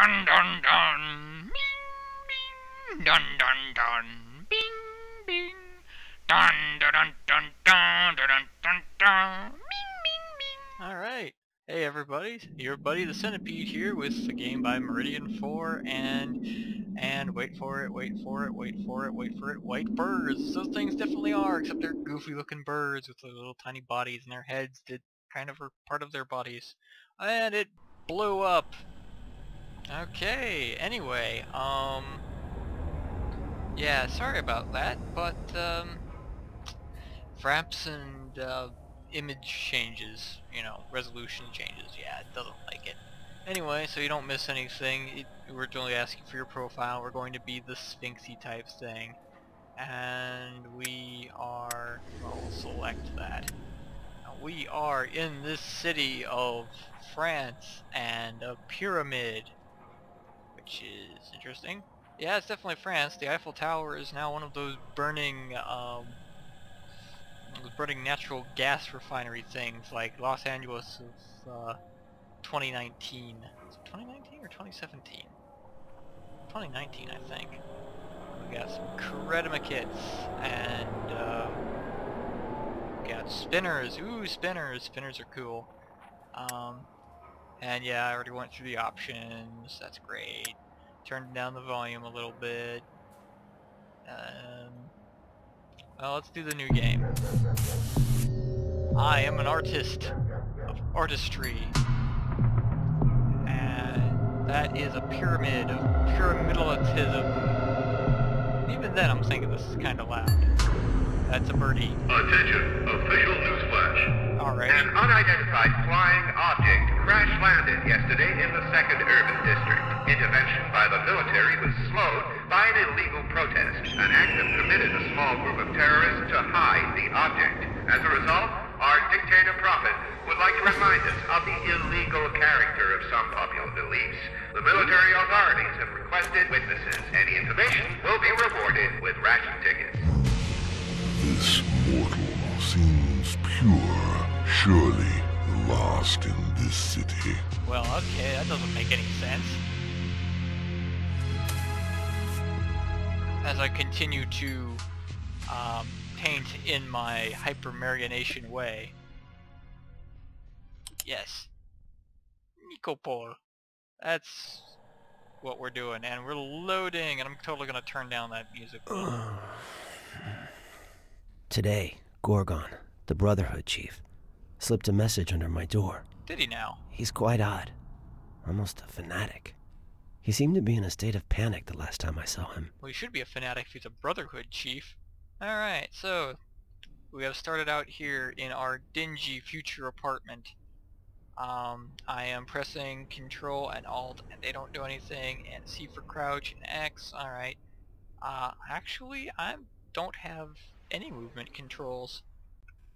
Dun dun dun. Bing bing. Dun dun dun. Bing bing. Dun dun dun dun dun dun dun dun. Bing bing bing. Alright. Hey everybody, your buddy the Centipede here with a game by Meridian 4 and wait for it, wait for it, wait for it, wait for it, white birds. Those things definitely are, except they're goofy looking birds with their little tiny bodies and their heads did kind of are part of their bodies. And it blew up. Okay, anyway, yeah, sorry about that, but fraps and image changes, you know, resolution changes, yeah, it doesn't like it. Anyway, so you don't miss anything, we're only asking for your profile, we're going to be the Sphinxy type thing. And we are, well, we'll select that. Now, we are in this city of France and a pyramid, which is interesting. Yeah, it's definitely France. The Eiffel Tower is now one of those burning natural gas refinery things like Los Angeles of 2019. Is it 2019 or 2017? 2019, I think. We got some Credima kits and we got spinners. Ooh, spinners! Spinners are cool. And yeah, I already went through the options. That's great. Turned down the volume a little bit. Well, let's do the new game. I am an artist of artistry. And that is a pyramid of pyramidalism. Even then I'm thinking this is kinda loud. That's a birdie. Attention, official newsflash. Alright. An unidentified flying object crash-landed yesterday in the 2nd Urban District. Intervention by the military was slowed by an illegal protest, an act that permitted a small group of terrorists to hide the object. As a result, our dictator prophet would like to remind us of the illegal character of some popular beliefs. The military authorities have requested witnesses. Any information will be rewarded with ration tickets. This mortal seems pure, surely the last in this city. Well, okay, that doesn't make any sense. As I continue to paint in my hypermarionation way. Yes. Nikopol. That's what we're doing, and we're loading, and I'm totally gonna turn down that music. Today, Gorgon, the Brotherhood chief, slipped a message under my door. Did he now? He's quite odd. Almost a fanatic. He seemed to be in a state of panic the last time I saw him. Well, he should be a fanatic if he's a Brotherhood chief. Alright, so we have started out here in our dingy future apartment. I am pressing Control and Alt and they don't do anything, and C for crouch and X. Alright. Actually, I don't have any movement controls.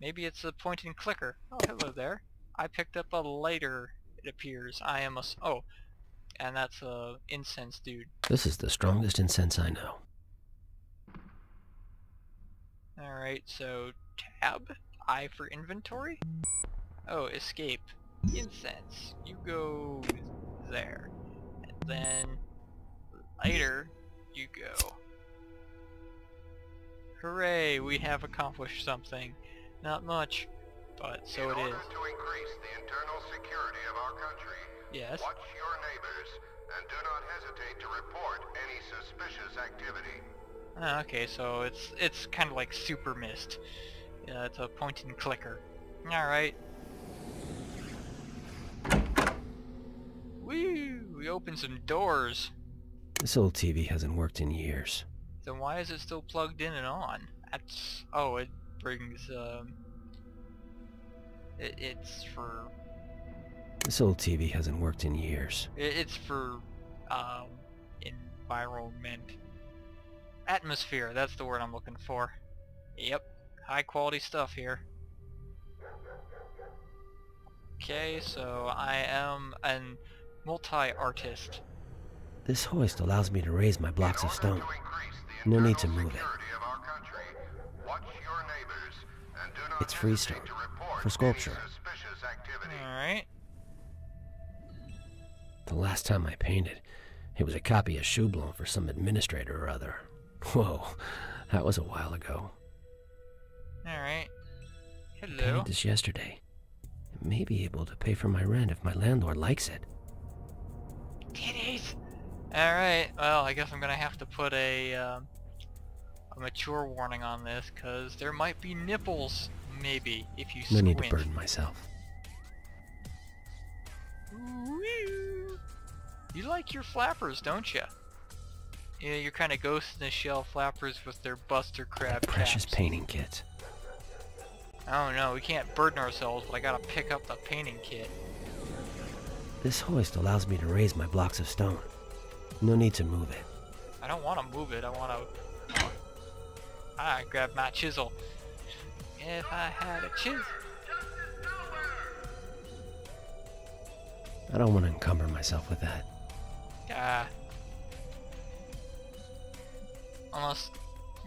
Maybe it's a point and clicker. Oh, hello there. I picked up a lighter, it appears. I am a... oh, and that's a incense dude. This is the strongest incense I know. Alright, so tab, I for inventory. Oh, escape. Incense. You go there. And then later you go. Hooray, we have accomplished something. Not much, but so it is. In order to increase the internal security of our country, Yes. watch your neighbors and do not hesitate to report any suspicious activity. Okay, so it's kind of like Super Mist. It's a point and clicker. Alright. Woo! We opened some doors. This old TV hasn't worked in years. Then why is it still plugged in and on? That's... oh, it brings, it's for... This old TV hasn't worked in years. It's for, environment. Atmosphere, that's the word I'm looking for. Yep, high quality stuff here. Okay, so I am an multi-artist. This hoist allows me to raise my blocks of stone. No need to move it. It's freestone, for sculpture. Alright. The last time I painted, it was a copy of Schublon for some administrator or other. Whoa, that was a while ago. Alright. I Hello. painted this yesterday. It may be able to pay for my rent if my landlord likes it. Titties! Alright, well, I guess I'm gonna have to put a mature warning on this, because there might be nipples, maybe, if you No squint. need to burden myself. Ooh-wee. You like your flappers, don't you? Yeah, you're kind of Ghost in the Shell flappers with their Buster Crab Precious caps. painting kit. Oh no, we can't burden ourselves, but I gotta pick up the painting kit. This hoist allows me to raise my blocks of stone. No need to move it. I don't want to move it, I want to... I grab my chisel. If I had a chisel... I don't want to encumber myself with that. Unless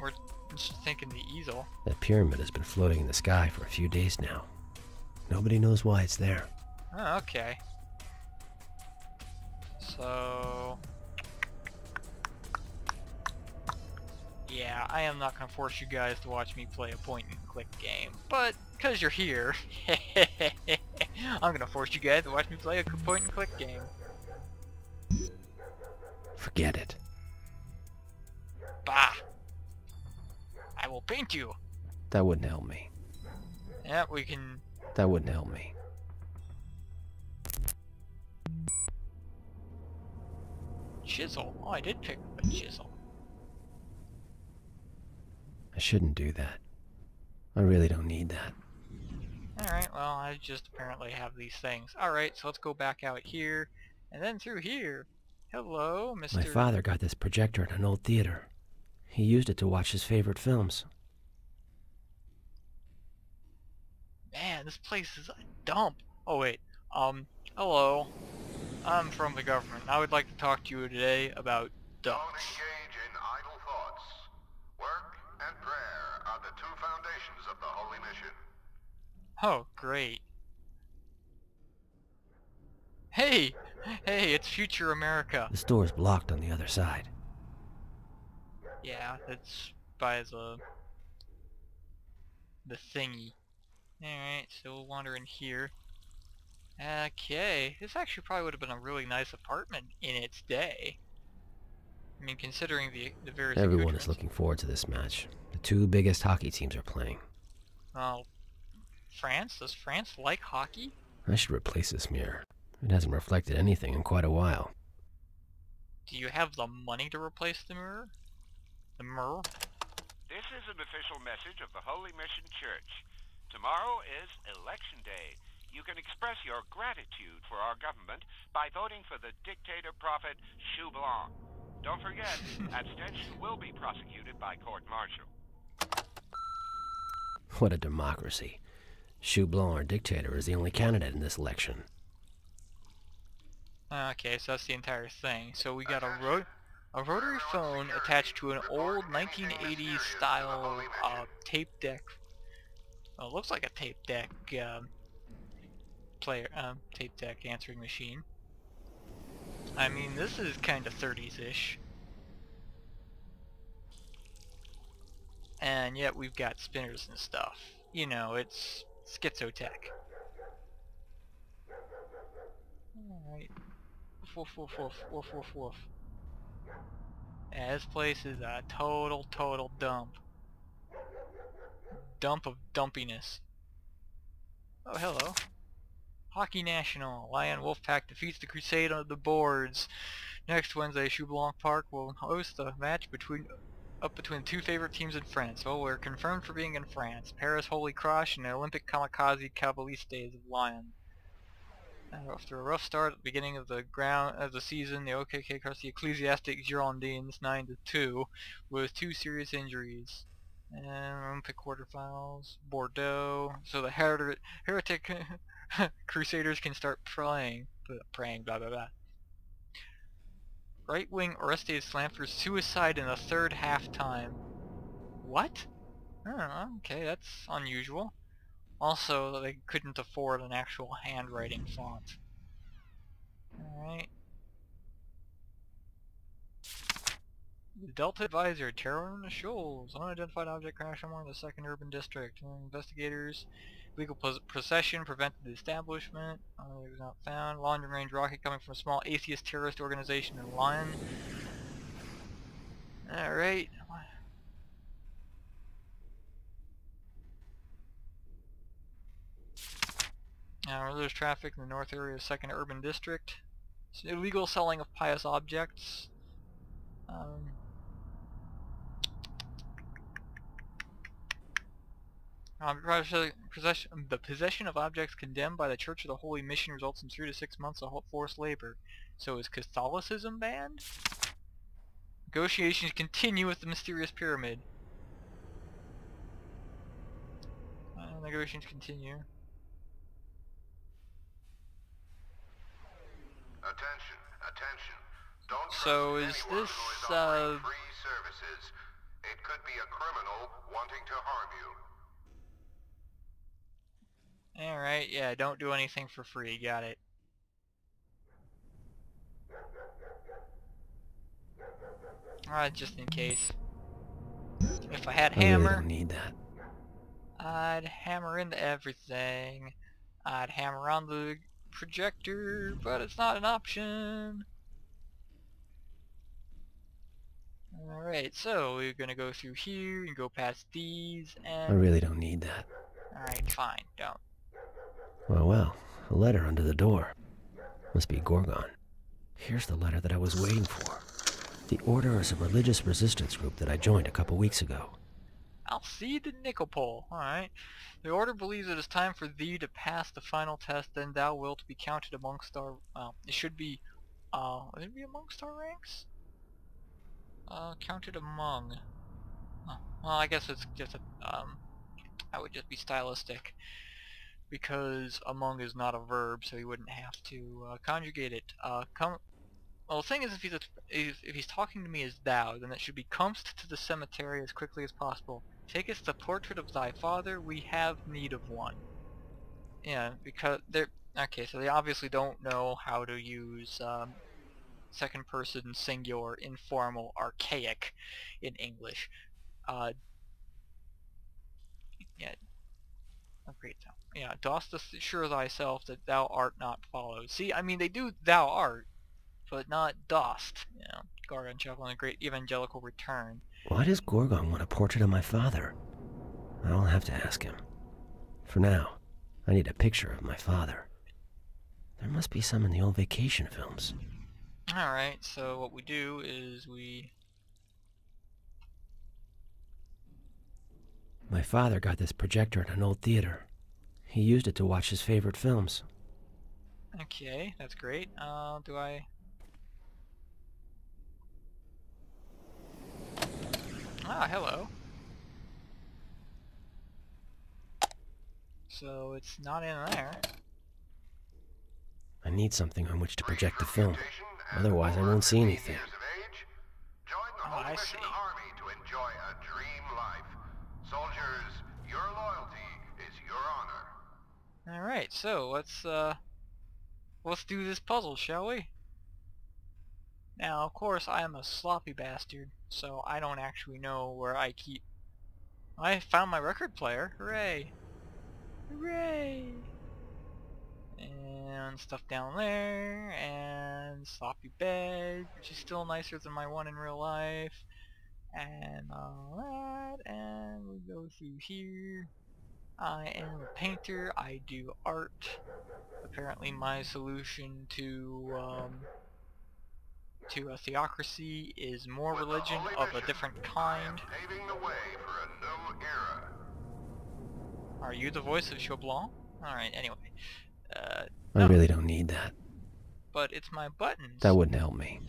we're just thinking the easel. That pyramid has been floating in the sky for a few days now. Nobody knows why it's there. Oh, okay. So... yeah, I am not going to force you guys to watch me play a point-and-click game, but because you're here, I'm going to force you guys to watch me play a point-and-click game. Forget it. Bah! I will paint you! That wouldn't help me. Yeah, we can... That wouldn't help me. Chisel. Oh, I did pick up a chisel. I shouldn't do that. I really don't need that. Alright, well, I just apparently have these things. Alright, so let's go back out here, and then through here. Hello, Mr. My father got this projector at an old theater. He used it to watch his favorite films. Man, this place is a dump. Oh wait, hello. I'm from the government. I would like to talk to you today about Don't ducks. engage in idle thoughts. Work and prayer are the two foundations of the holy mission. Oh, great. Hey! Hey, it's future America. The store's blocked on the other side. Yeah, it's by the thingy. Alright, so we'll wander in here. Okay, this actually probably would have been a really nice apartment in its day. I mean, considering the various Everyone accoutrements. is looking forward to this match. The two biggest hockey teams are playing. Well, France? Does France like hockey? I should replace this mirror. It hasn't reflected anything in quite a while. Do you have the money to replace the mirror? The mirror? This is an official message of the Holy Mission Church. Tomorrow is Election Day. You can express your gratitude for our government by voting for the dictator prophet Schublon. Don't forget, abstention will be prosecuted by court-martial. What a democracy. Schublon, our dictator, is the only candidate in this election. Okay, so that's the entire thing. So we got a rotary phone attached to an old 1980s style tape deck. Well, it looks like a tape deck tape deck answering machine. I mean, this is kind of 30s-ish. And yet we've got spinners and stuff. You know, it's schizotech. Alright. Woof woof woof woof woof woof. Yeah, this place is a total dump. Dump of dumpiness. Oh, hello. Hockey National. Lion Wolfpack defeats the Crusade on the boards. Next Wednesday, Schublon Park will host a match between two favorite teams in France. Oh, we're confirmed for being in France. Paris Holy Cross and the Olympic Kamikaze Cavalistes of Lyon. After a rough start at the beginning of the season, the OKK crossed the Ecclesiastic Girondins 9-2 with 2 serious injuries. And Olympic quarterfinals, Bordeaux. So the heretic Crusaders can start praying, blah blah blah. Right wing Orestes slammed for suicide in the third halftime. What? Oh, okay, that's unusual. Also, they couldn't afford an actual handwriting font. Alright. Delta Advisor, terror on the shoals. Unidentified object crash somewhere in the 2nd Urban District. Investigators. Legal procession prevented the establishment. It was not found. Long range rocket coming from a small atheist terrorist organization in Lyon. Alright. There's traffic in the north area of 2nd Urban District. It's illegal selling of pious objects. The possession of objects condemned by the Church of the Holy Mission results in 3 to 6 months of forced labor. So is Catholicism banned? Negotiations continue with the mysterious pyramid. Negotiations continue. Attention, attention. Don't So trust is anyone this, who is offering free services. It could be a criminal wanting to harm you. Alright, yeah, don't do anything for free, got it. Alright, just in case. If I had I really hammer, don't need that. I'd hammer into everything. I'd hammer on the projector, but it's not an option. Alright, so we're gonna go through here and go past these I and... really don't need that. Alright, fine, don't. Well, a letter under the door. Must be Gorgon. Here's the letter that I was waiting for. The Order is a religious resistance group that I joined a couple weeks ago. I'll see you to Nikopol. Alright. The Order believes it is time for thee to pass the final test, then thou wilt be counted amongst our... Well, it should be... would it be amongst our ranks? Counted among... well, I guess it's just a... that would just be stylistic. Because among is not a verb, so he wouldn't have to conjugate it. Well, the thing is, if he's talking to me as thou, then it should be comest to the cemetery as quickly as possible. Takest the portrait of thy father, we have need of one. Yeah, because they're... Okay, so they obviously don't know how to use second person singular, informal, archaic in English. Yeah. Oh, great. Yeah, dost assure thyself that thou art not followed. See, I mean, they do thou art, but not dost. You know, Gorgon Chapel and the Great Evangelical Return. Why does Gorgon want a portrait of my father? I'll have to ask him. For now, I need a picture of my father. There must be some in the old vacation films. Alright, so what we do is we... My father got this projector at an old theater. He used it to watch his favorite films. Okay, that's great. Do I... Ah, hello. So it's not in there. I need something on which to project the film. Otherwise, I won't see anything. Join the Oh, Holy I Mission see. Army to enjoy a dream life. Soldiers, your loyalty is your honor. Alright, so let's do this puzzle, shall we? Now, of course, I am a sloppy bastard, so I don't actually know where I keep... I found my record player! Hooray! Hooray! And stuff down there, and sloppy bed, which is still nicer than my one in real life, and all that, and we go through here. I am a painter, I do art. Apparently my solution to a theocracy is more With the religion Holy of a Mission, different I am kind. paving the way for a new era. Are you the voice of Chaublon? Alright, anyway. I No, really don't need that. but it's my buttons. That wouldn't help me.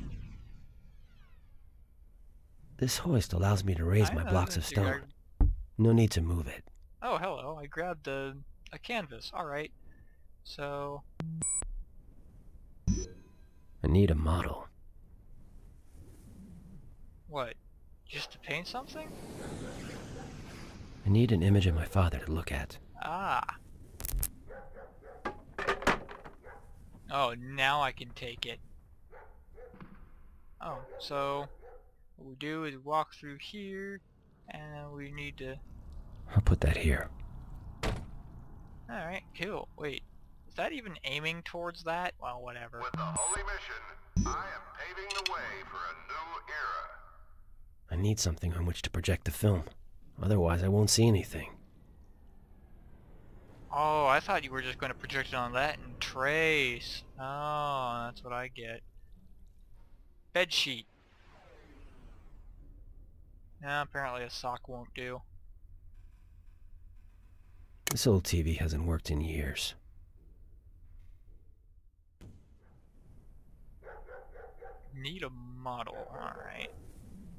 This hoist allows me to raise I my know blocks that of you stone. No need to move it. Oh, hello, I grabbed a canvas. Alright. So, I need a model. what? Just to paint something? I need an image of my father to look at. Ah. Oh, now I can take it. Oh, so What we do is walk through here, and we need to... I'll put that here. Alright, cool. Wait, is that even aiming towards that? Well, whatever. With the holy mission, I am paving the way for a new era. I need something on which to project the film. Otherwise, I won't see anything. Oh, I thought you were just going to project it on that and trace. Oh, that's what I get. Bed sheet. No, apparently a sock won't do. This old TV hasn't worked in years. Need a model, alright.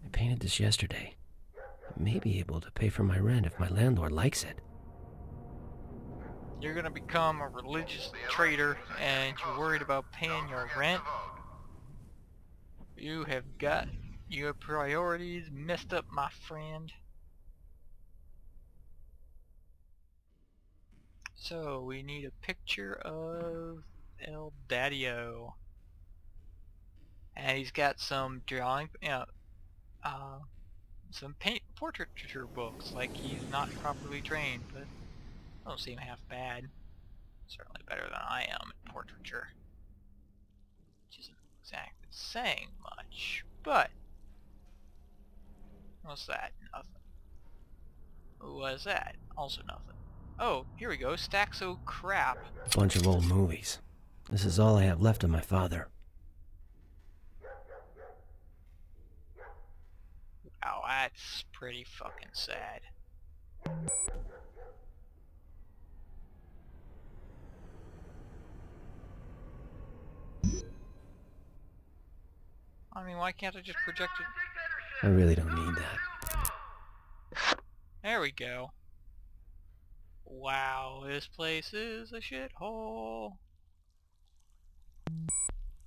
I painted this yesterday. I may be able to pay for my rent if my landlord likes it. You're gonna become a religious traitor and you're worried about paying your rent? You have got your priorities messed up, my friend. So, we need a picture of El Daddy-O. And he's got some drawing, some portraiture books, like he's not properly trained, but don't seem half bad. Certainly better than I am at portraiture. Which isn't exactly saying much, but... What's that? Nothing. What is that? Also nothing. Oh, here we go. Stacks of crap. A bunch of old movies. This is all I have left of my father. Wow, that's pretty fucking sad. I mean, why can't I just project it? I really don't need that. There we go. Wow, this place is a shithole.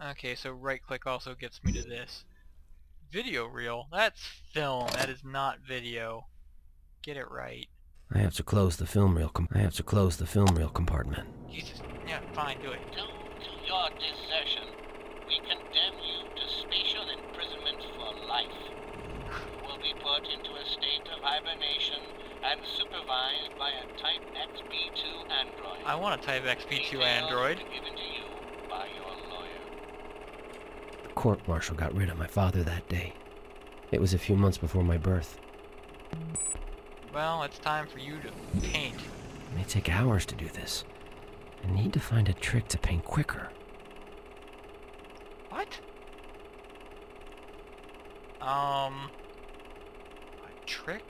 Okay, so right click also gets me to this. Video reel? That's film. That is not video. Get it right. I have to close the film reel compartment. Jesus. Yeah, fine, do it. Due to your desertion, we condemn you to spatial imprisonment for life. You will be put into a state of hibernation and supervised by a Type XB2 android. I want a Type XB2 Details android. will be given to you by your lawyer. The court-martial got rid of my father that day. It was a few months before my birth. Well, it's time for you to paint. It may take hours to do this. I need to find a trick to paint quicker. What? A trick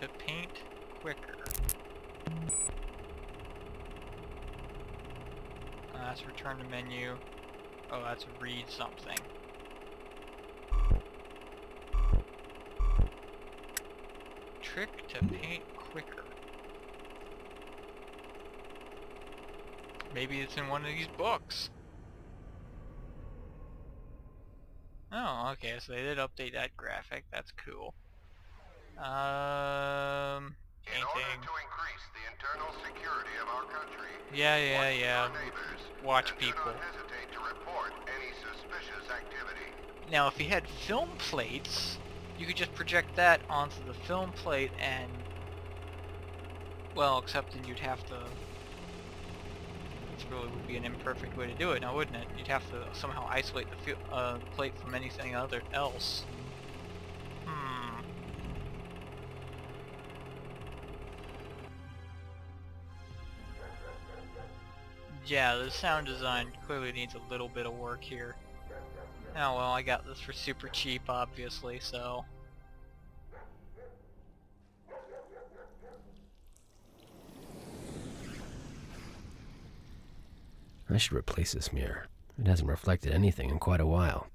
to paint quicker. That's return to menu. Oh, that's read something. Trick to paint quicker. Maybe it's in one of these books. Oh, okay, so they did update that graphic. That's cool. In order Painting. to increase the internal security of our country, Yeah. our neighbors, Watch and do people. not hesitate to report any suspicious activity. Now, if you had film plates, you could just project that onto the film plate and... Well, except then you'd have to... This really would be an imperfect way to do it now, wouldn't it? You'd have to somehow isolate the plate from anything else. Yeah, the sound design clearly needs a little bit of work here. Oh well, I got this for super cheap, obviously, so... I should replace this mirror. It hasn't reflected anything in quite a while.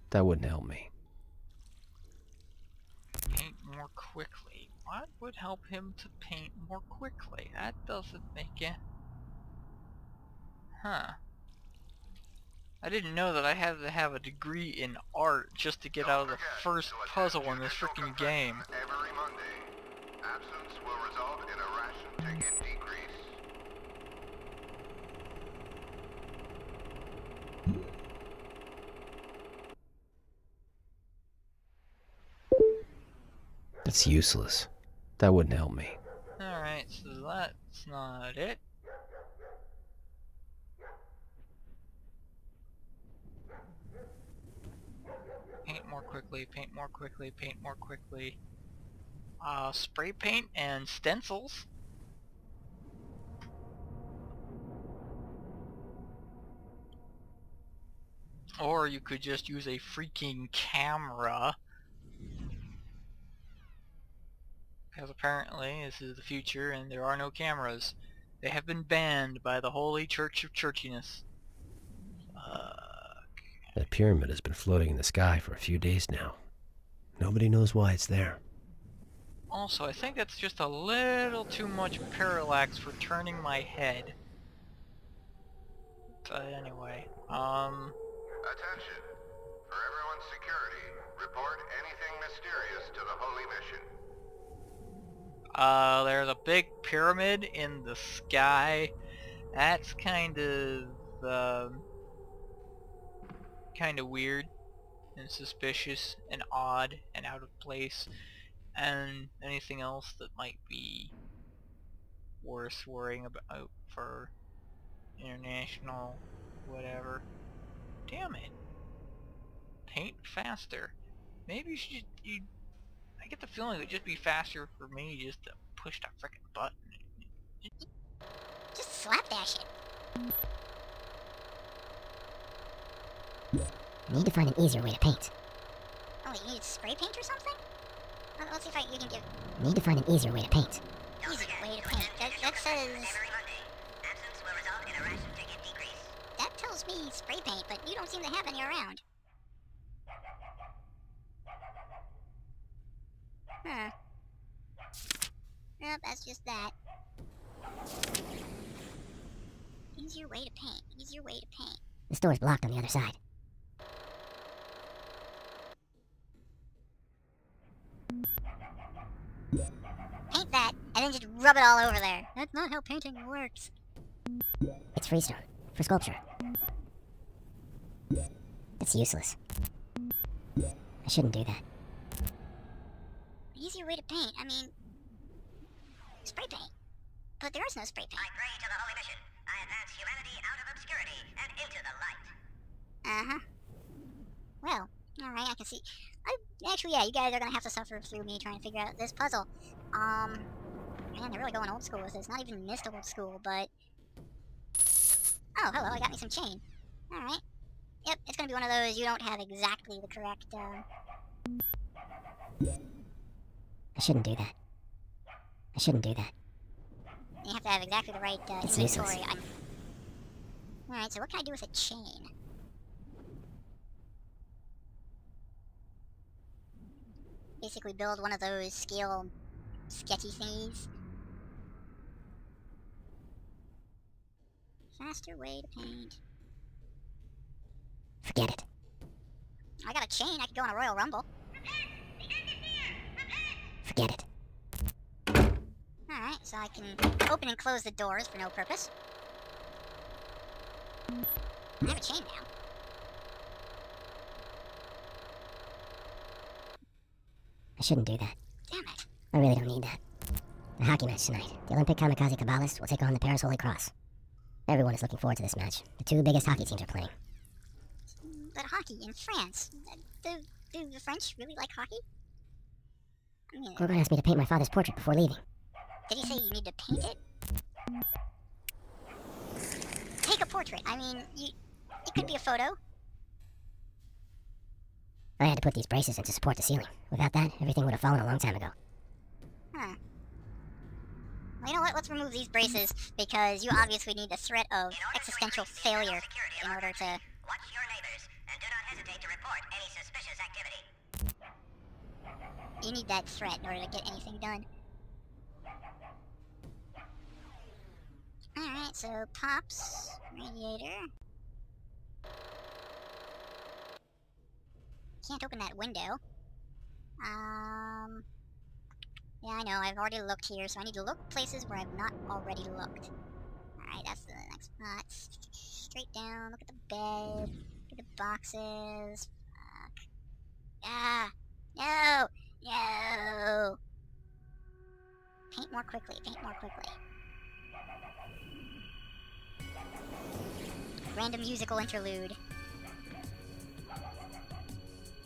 That wouldn't help me. Paint more quickly. What would help him to paint more quickly? That doesn't make it... Huh. I didn't know that I had to have a degree in art just to get out of the first puzzle in this freaking game. Every Monday, absence will result in a ration ticket decrease. It's useless. That wouldn't help me. Alright, so that's not it. Paint more quickly, paint more quickly, paint more quickly. Spray paint and stencils. Or you could just use a freaking camera. Because apparently this is the future and there are no cameras. They have been banned by the Holy Church of Churchiness. That pyramid has been floating in the sky for a few days now. Nobody knows why it's there. Also, I think that's just a little too much parallax for turning my head. Anyway, Attention. For everyone's security, report anything mysterious to the Holy Mission. there's a big pyramid in the sky. That's kind of weird and suspicious and odd and out of place. And anything else that might be worth worrying about for international whatever. Damn it. Paint faster. Maybe I get the feeling it would just be faster for me just to push that frickin' button. Just slapdash it. I need to find an easier way to paint. Oh, you need spray paint or something? Let's see if you can give... Need to find an easier way to paint. Easier way to paint? That says... That tells me spray paint, but you don't seem to have any around. Huh. Nope, that's just that. Easier way to paint. Easier way to paint. The door's blocked on the other side. Paint that, and then just rub it all over there. That's not how painting works. It's freestone, for sculpture. It's useless. I shouldn't do that. Easier way to paint, I mean... spray paint. But there is no spray paint. I pray to the Holy Mission. I advance humanity out of obscurity and into the light. Uh-huh. Well, alright, I can see... Actually, yeah, you guys are gonna have to suffer through me trying to figure out this puzzle. Man, they're really going old school with this. Not even missed old school, but... Oh, hello, I got me some chain. Alright. Yep, it's gonna be one of those you don't have exactly the correct, I shouldn't do that. I shouldn't do that. You have to have exactly the right, inventory. Alright, so what can I do with a chain? Basically build one of those scale sketchy thingies. Faster way to paint. Forget it. I got a chain, I could go on a Royal Rumble. Forget it. Alright, so I can open and close the doors for no purpose. I have a chain now. I shouldn't do that. Damn it. I really don't need that. A hockey match tonight. The Olympic Kamikaze Kabbalists will take on the Paris Holy Cross. Everyone is looking forward to this match. The two biggest hockey teams are playing. But hockey in France? Do the French really like hockey? I mean, Gorgon asked me to paint my father's portrait before leaving. Did he say you need to paint it? Take a portrait. I mean, it could be a photo. I had to put these braces in to support the ceiling. Without that, everything would have fallen a long time ago. Huh. Well, you know what? Let's remove these braces, because you obviously need the threat of existential failure in order to... Watch your neighbors, and do not hesitate to report any suspicious activity. You need that threat in order to get anything done. Alright, so pops, radiator. Can't open that window. Yeah, I know, I've already looked here, so I need to look places where I've not already looked. Alright, that's the next spot. Straight down, look at the bed, look at the boxes. Fuck. Ah! No! No! Paint more quickly, paint more quickly. Random musical interlude.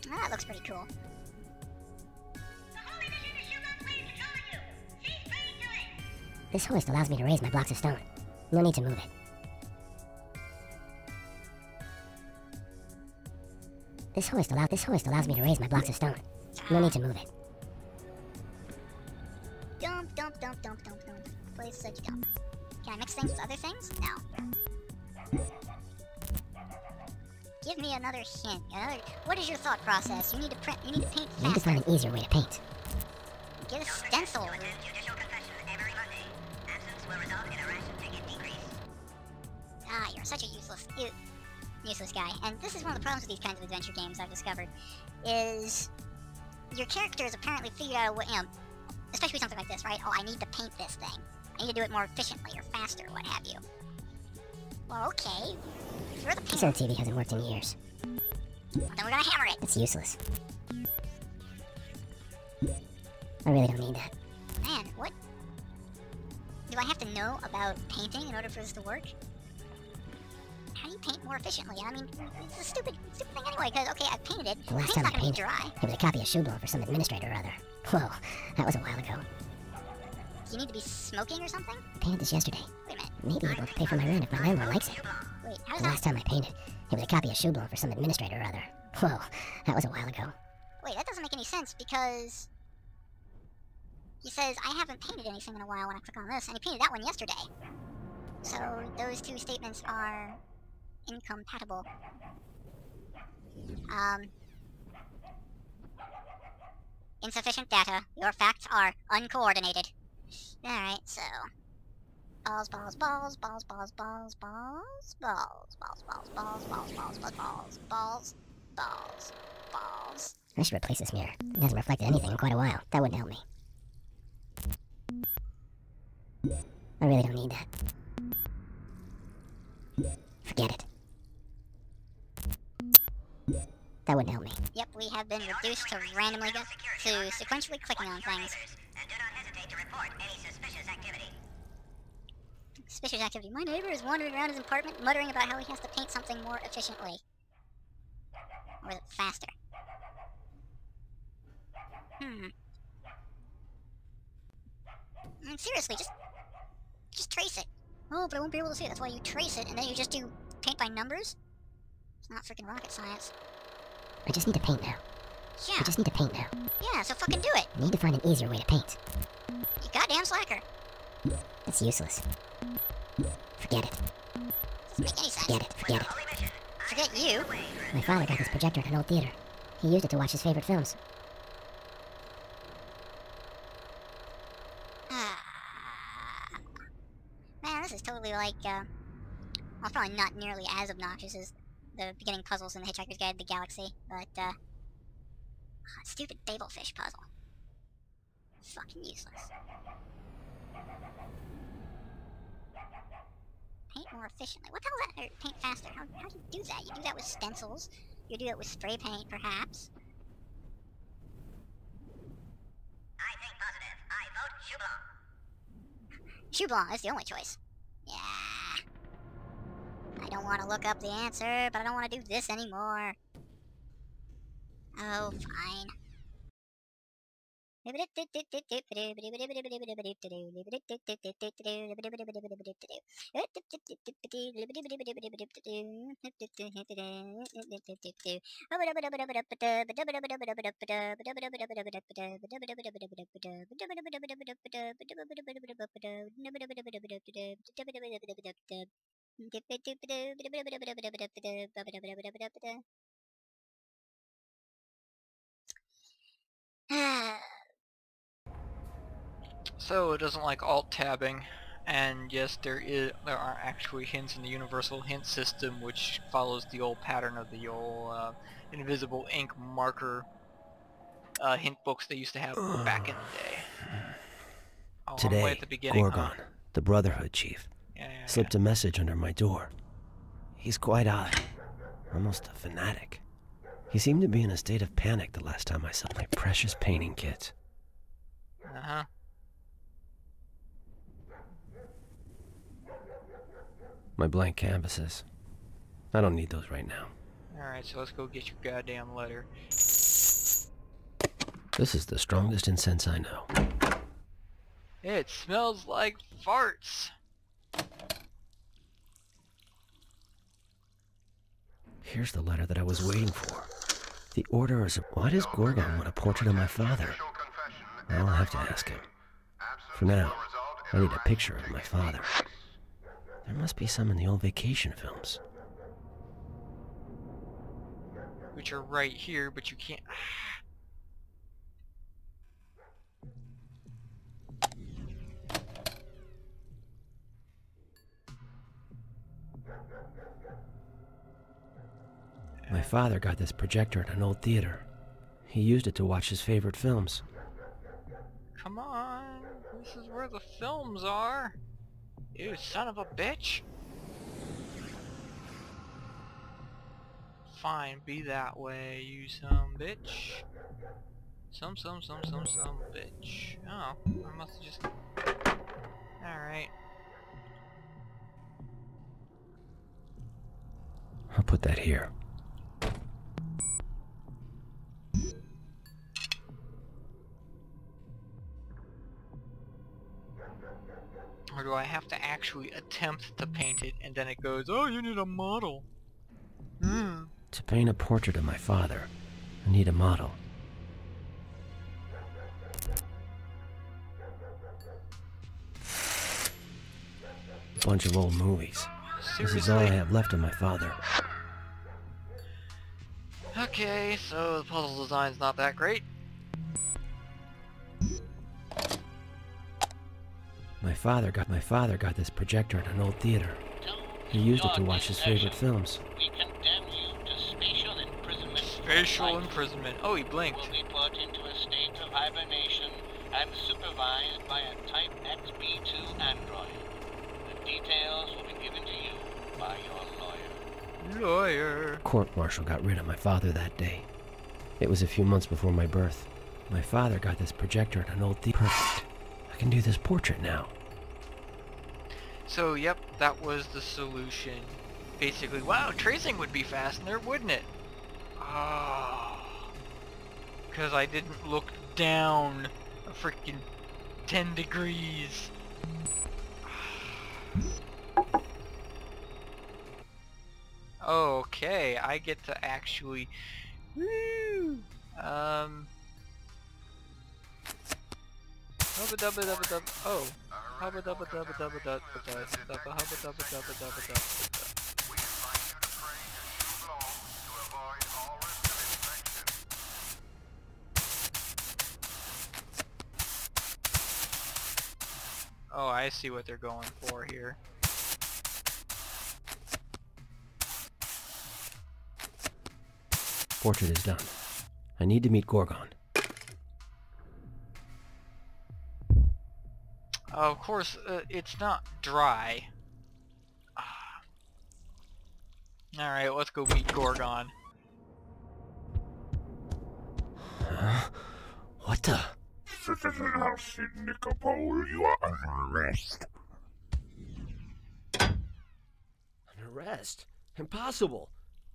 Oh, that looks pretty cool. This hoist allows me to raise my blocks of stone. No need to move it. This hoist allows me to raise my blocks of stone. No need to move it. Dump, dump, dump, dump, dump, dump. Place such dump. Can I mix things with other things? No. Give me another hint. What is your thought process? You need to print. You need to paint faster. I need to find an easier way to paint. Get a stencil. Judicial confession every Monday. Absence will result in a ration ticket decrease. Ah, you're such a useless guy. And this is one of the problems with these kinds of adventure games I've discovered, is your characters apparently figured out a way, especially something like this, right? Oh, I need to paint this thing. I need to do it more efficiently or faster, what have you. Well, okay. You're the painter. This old TV hasn't worked in years. Well, then we're gonna hammer it. It's useless. I really don't need that. Man, what? Do I have to know about painting in order for this to work? How do you paint more efficiently? I mean, it's a stupid thing anyway, because, okay, I've painted it. The last Paint's time not I gonna be painted, dry. it was a copy of Scolo for some administrator or other. Whoa, that was a while ago. Do you need to be smoking or something? I painted this yesterday. Wait a minute. Maybe able to pay for my rent if my landlord likes it. Wait, how does The that... last time I painted, it was a copy of Scolo for some administrator or other. Whoa, that was a while ago. Wait, that doesn't make any sense, because... he says, I haven't painted anything in a while when I click on this, and he painted that one yesterday. So, those two statements are... incompatible. Insufficient data. Your facts are uncoordinated. Alright, so... balls, balls, balls, balls, balls, balls, balls, balls, balls, balls, balls, balls, balls, balls, balls, balls, balls, balls. I should replace this mirror. It hasn't reflected anything in quite a while. That wouldn't help me. I really don't need that. Forget it. That wouldn't help me. Yep, we have been reduced to randomly to sequentially clicking on things. And do not hesitate to report any suspicious activity. Suspicious activity. My neighbor is wandering around his apartment muttering about how he has to paint something more efficiently. Or is it faster? I mean, seriously, just trace it. Oh, but I won't be able to see it. That's why you trace it, and then you just do paint by numbers? It's not freaking rocket science. I just need to paint now. Yeah. I just need to paint now. Yeah, so fucking do it. I need to find an easier way to paint. You goddamn slacker. It's useless. Forget it. Doesn't make any sense. Forget it. Forget it. Forget you. My father got this projector at an old theater. He used it to watch his favorite films. Man, this is totally like, well, it's probably not nearly as obnoxious as the beginning puzzles in The Hitchhiker's Guide to the Galaxy, but, stupid Babelfish puzzle. Fucking useless. Paint more efficiently. What the hell is that? Or paint faster. How do you do that? You do that with stencils. You do it with spray paint, perhaps. I think positive. I vote Shoe Blanc. Shoe Blanc is the only choice. Yeah. I don't want to look up the answer, but I don't want to do this anymore. Oh, fine. So it doesn't like alt-tabbing, and yes, there are actually hints in the universal hint system, which follows the old pattern of the old invisible ink marker hint books they used to have back in the day. Oh, Today, way at the beginning, Gorgon, the Brotherhood chief, slipped a message under my door. He's quite odd, almost a fanatic. He seemed to be in a state of panic the last time I saw my precious painting kit. Uh-huh. My blank canvases. I don't need those right now. Alright, so let's go get your goddamn letter. This is the strongest incense I know. It smells like farts! Here's the letter that I was waiting for. The order is... Why does Gorgon want a portrait of my father? I'll have to ask him. For now, I need a picture of my father. There must be some in the old vacation films. Which are right here, but you can't... My father got this projector at an old theater. He used it to watch his favorite films. Come on, this is where the films are. You son of a bitch. Fine, be that way, you some bitch. Some bitch. Oh, I must have just... Alright. I'll put that here. Or do I have to actually attempt to paint it and then it goes, oh, you need a model? To paint a portrait of my father, I need a model. A bunch of old movies. Seriously? This is all I have left of my father. Okay, so the puzzle design's not that great. My father got this projector at an old theater. He used it to watch his favorite films. We condemn you to spatial imprisonment. Spatial imprisonment. Oh, he blinked. Will be put into a state of hibernation and supervised by a Type XB2 android. The details will be given to you by your lawyer. Lawyer. Court-martial got rid of my father that day. It was a few months before my birth. My father got this projector at an old theater. Perfect. I can do this portrait now. So, yep, that was the solution. Basically, wow, tracing would be faster, wouldn't it? Oh. Because I didn't look down a freaking 10 degrees. Okay, I get to actually... Woo! Hubba dubba dubba dub. Oh. Hubba dubba dubba dubba dubba dubba dubba hubba dubba dubba dubba dubba. Oh, I see what they're going for here. Portrait is done. I need to meet Gorgon. Of course, it's not dry. Alright, let's go meet Gorgon. Huh? What the? Citizen House in Nikopol, you are under arrest. An arrest? Impossible!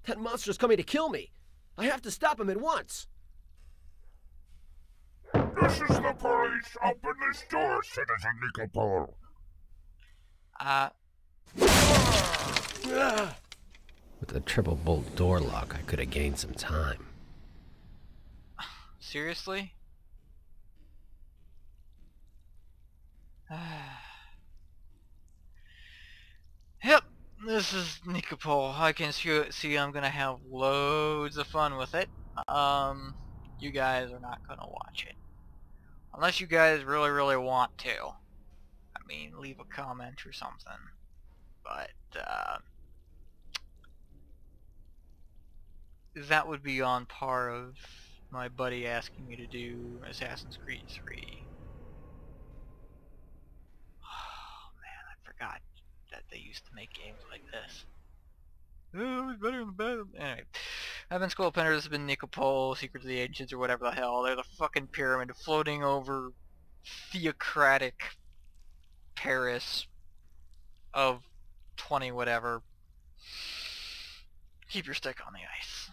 That monster's coming to kill me! I have to stop him at once! This is the police! Open this door, Citizen Nikopol! With the triple bolt door lock, I could have gained some time. Seriously? Yep, this is Nikopol. I can see I'm gonna have loads of fun with it. You guys are not gonna watch it. Unless you guys really want to. I mean, leave a comment or something. But, that would be on par of my buddy asking me to do Assassin's Creed 3. Oh man, I forgot that they used to make games like this. Oh, it's better in the bed. Anyway, I've been Scolo. This has been Nikopol, Secret of the Ancients, or whatever the hell. There's a fucking pyramid floating over theocratic Paris of 20 whatever. Keep your stick on the ice.